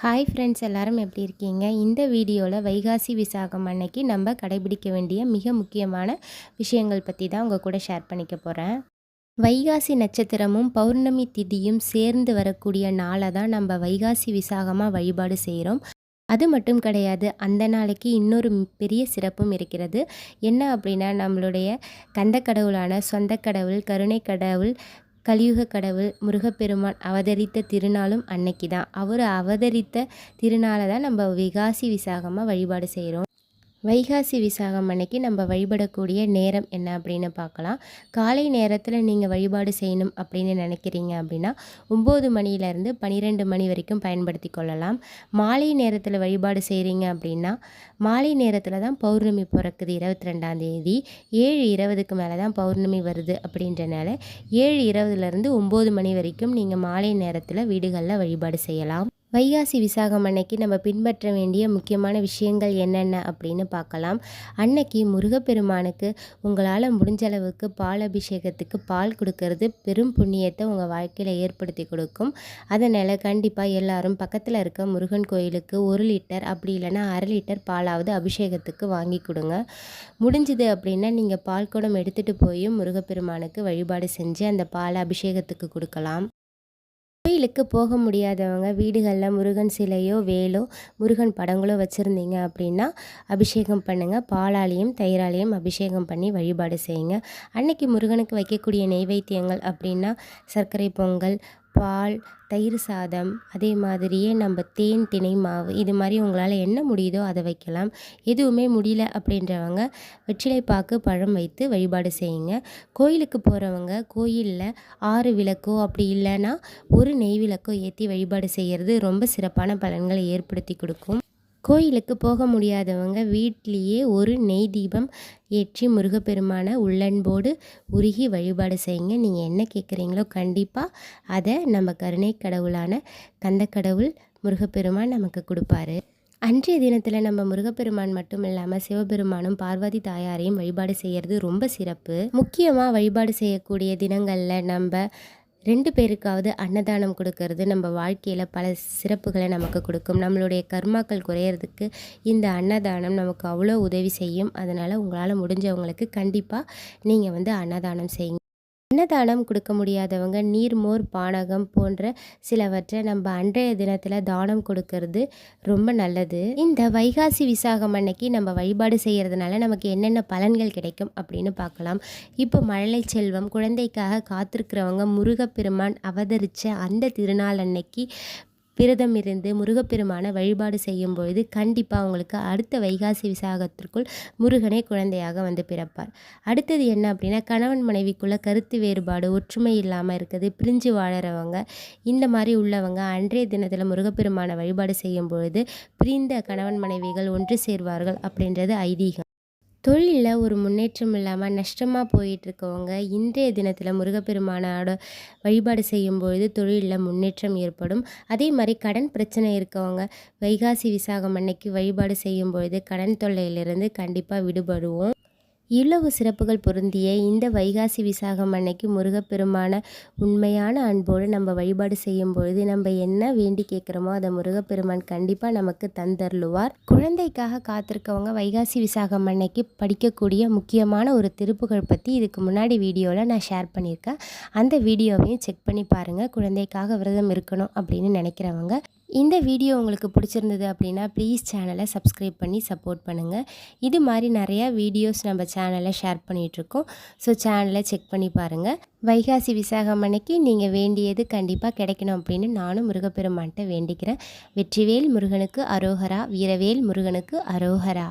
Hi friends, எல்லாரும் எப்படி இருக்கீங்க? இந்த வீடியோவில் வைகாசி விசாகம் அன்னைக்கு நம்ம கடைபிடிக்க வேண்டிய மிக முக்கியமான விஷயங்கள் பற்றி தான் உங்கள் கூட ஷேர் பண்ணிக்க போகிறேன். வைகாசி நட்சத்திரமும் பௌர்ணமி திதியும் சேர்ந்து வரக்கூடிய நாளை தான் நம்ம வைகாசி விசாகமாக வழிபாடு செய்கிறோம். அது மட்டும் கிடையாது, அந்த நாளைக்கு இன்னொரு பெரிய சிறப்பும் இருக்கிறது. என்ன அப்படின்னா, நம்மளுடைய கந்த கடவுளான சொந்த கடவுள், கருணை கடவுள், கலியுக கடவுள் முருகப்பெருமான் அவதரித்த திருநாளும் அன்னைக்கு தான். அவர் அவதரித்த திருநாளை தான் நம்ம வைகாசி விசாகமாக வழிபாடு செய்கிறோம். வைகாசி விசாகம் அன்னைக்கு நம்ம வழிபடக்கூடிய நேரம் என்ன அப்படின்னு பார்க்கலாம். காலை நேரத்தில் நீங்கள் வழிபாடு செய்யணும் அப்படின்னு நினைக்கிறீங்க அப்படின்னா 9 மணிலேருந்து 12 மணி வரைக்கும் பயன்படுத்தி கொள்ளலாம். மாலை நேரத்தில் வழிபாடு செய்கிறீங்க அப்படின்னா மாலை நேரத்தில் தான் பௌர்ணமி பிறக்குது, 22ஆம் தேதி. 7:20க்கு மேலே தான் பௌர்ணமி வருது. அப்படின்றனால 7:20லேருந்து 9 மணி வரைக்கும் நீங்கள் மாலை நேரத்தில் வீடுகளில் வழிபாடு செய்யலாம். வைகாசி விசாகம் அன்னைக்கு நம்ம பின்பற்ற வேண்டிய முக்கியமான விஷயங்கள் என்னென்ன அப்படின்னு பார்க்கலாம். அன்னைக்கு முருகப்பெருமானுக்கு உங்களால் முடிஞ்ச அளவுக்கு பால் அபிஷேகத்துக்கு பால் கொடுக்கறது பெரும் புண்ணியத்தை உங்கள் வாழ்க்கையில் ஏற்படுத்தி கொடுக்கும். அதனால் கண்டிப்பாக எல்லாரும் பக்கத்தில் இருக்க முருகன் கோயிலுக்கு 1 லிட்டர் அப்படி இல்லைன்னா 1/2 லிட்டர் பாலாவது அபிஷேகத்துக்கு வாங்கி கொடுங்க. முடிஞ்சுது அப்படின்னா நீங்கள் பால் குடம் எடுத்துகிட்டு போய் முருகப்பெருமானுக்கு வழிபாடு செஞ்சு அந்த பாலை அபிஷேகத்துக்கு கொடுக்கலாம். கோயிலுக்கு போக முடியாதவங்க வீடுகளில் முருகன் சிலையோ வேலோ முருகன் படங்களோ வச்சுருந்தீங்க அப்படின்னா அபிஷேகம் பண்ணுங்கள். பாலாலையும் தயிராலையும் அபிஷேகம் பண்ணி வழிபாடு செய்யுங்க. அன்னைக்கு முருகனுக்கு வைக்கக்கூடிய நெய்வேத்தியங்கள் அப்படின்னா சர்க்கரை பொங்கல், பால், தயிர் சாதம், அதே மாதிரியே நம்ம தேன், திணை மாவு, இது மாதிரி உங்களால் என்ன முடியுதோ அதை வைக்கலாம். எதுவுமே முடியல அப்படின்றவங்க வெற்றிலைப்பாக்கு, பழம் வைத்து வழிபாடு செய்யுங்க. கோயிலுக்கு போகிறவங்க கோயிலில் 6 விளக்கோ அப்படி இல்லைன்னா 1 நெய் விளக்கோ ஏற்றி வழிபாடு செய்கிறது ரொம்ப சிறப்பான பலன்களை ஏற்படுத்தி கொடுக்கும். கோயிலுக்கு போக முடியாதவங்க வீட்லேயே 1 நெய் தீபம் ஏற்றி முருகப்பெருமான உள்ளன்போடு உருகி வழிபாடு செய்யுங்க. நீங்கள் என்ன கேட்குறீங்களோ கண்டிப்பாக அதை நம்ம கருணை கடவுளான கந்த கடவுள் முருகப்பெருமான் நமக்கு கொடுப்பாரு. அன்றைய தினத்தில் நம்ம முருகப்பெருமான் மட்டும் இல்லாமல் சிவபெருமானும் பார்வதி தாயாரையும் வழிபாடு செய்கிறது ரொம்ப சிறப்பு. முக்கியமாக வழிபாடு செய்யக்கூடிய தினங்களில் நம்ம 2 பேருக்காவது அன்னதானம் கொடுக்கறது நம்ம வாழ்க்கையில் பல சிறப்புகளை நமக்கு கொடுக்கும். நம்மளுடைய கர்மாக்கள் குறையிறதுக்கு இந்த அன்னதானம் நமக்கு அவ்வளோ உதவி செய்யும். அதனால் உங்களால் முடிஞ்சவங்களுக்கு கண்டிப்பாக நீங்கள் அன்னதானம் செய்யுங்க. அன்னதானம் கொடுக்க முடியாதவங்க நீர், மோர், பானகம் போன்ற சிலவற்றை நம்ம அன்றைய தினத்தில் தானம் கொடுக்கறது ரொம்ப நல்லது. இந்த வைகாசி விசாகம் அன்னைக்கு நம்ம வழிபாடு செய்கிறதுனால நமக்கு என்னென்ன பலன்கள் கிடைக்கும் அப்படின்னு பார்க்கலாம். இப்போ மழலை செல்வம், குழந்தைக்காக காத்திருக்கிறவங்க முருகப்பெருமான் அவதரித்த அந்த திருநாள் அன்னைக்கு விரதம் இருந்து முருகப்பெருமான வழிபாடு செய்யும் பொழுது கண்டிப்பாக அவங்களுக்கு அடுத்த வைகாசி விசாகத்திற்குள் முருகனே குழந்தையாக பிறப்பார். அடுத்தது என்ன அப்படின்னா, கணவன் மனைவிக்குள்ள கருத்து வேறுபாடு, ஒற்றுமை இல்லாமல் இருக்குது, பிரிஞ்சு வாழறவங்க, இந்த மாதிரி உள்ளவங்க அன்றைய தினத்தில் முருகப்பெருமான வழிபாடு செய்யும் பொழுது பிரிந்த கணவன் மனைவிகள் ஒன்று சேர்வார்கள் அப்படின்றது ஐதீகம். தொழிலில் ஒரு முன்னேற்றம் இல்லாமல் நஷ்டமாக போயிட்டுருக்கவங்க இன்றைய தினத்தில் முருகப்பெருமானோட வழிபாடு செய்யும்பொழுது தொழிலில் முன்னேற்றம் ஏற்படும். அதே மாதிரி கடன் பிரச்சனை இருக்கவங்க வைகாசி விசாகம் அன்னைக்கு வழிபாடு செய்யும்பொழுது கடன் தொல்லையிலிருந்து கண்டிப்பாக விடுபடுவோம். இவ்வளவு சிறப்புகள் பொருந்திய இந்த வைகாசி விசாகம் அன்னைக்கு முருகப்பெருமான உண்மையான அன்போடு நம்ம வழிபாடு செய்யும் பொழுது நம்ம என்ன வேண்டி கேட்குறோமோ அதை முருகப்பெருமான் கண்டிப்பாக நமக்கு தந்தருளுவார். குழந்தைக்காக காத்திருக்கவங்க வைகாசி விசாகம் அன்னைக்கு படிக்கக்கூடிய முக்கியமான ஒரு திருப்புகள் பற்றி இதுக்கு முன்னாடி வீடியோவில் நான் ஷேர் பண்ணியிருக்கேன். அந்த வீடியோவையும் செக் பண்ணி பாருங்கள். குழந்தைக்காக விரதம் இருக்கணும் அப்படின்னு நினைக்கிறவங்க. இந்த வீடியோ உங்களுக்கு பிடிச்சிருந்தது அப்படின்னா ப்ளீஸ் சேனலை சப்ஸ்கிரைப் பண்ணி சப்போர்ட் பண்ணுங்கள். இது மாதிரி நிறையா வீடியோஸ் நம்ம சேனலில் ஷேர் பண்ணிகிட்ருக்கோம். ஸோ சேனலை செக் பண்ணி பாருங்கள். வைகாசி விசாகம் அன்னைக்கு நீங்கள் வேண்டியது கண்டிப்பாக கிடைக்கணும் அப்படின்னு நானும் முருகப்பெருமான்கிட்ட வேண்டிக்கிறேன். வெற்றிவேல் முருகனுக்கு அரோகரா, வீரவேல் முருகனுக்கு அரோகரா.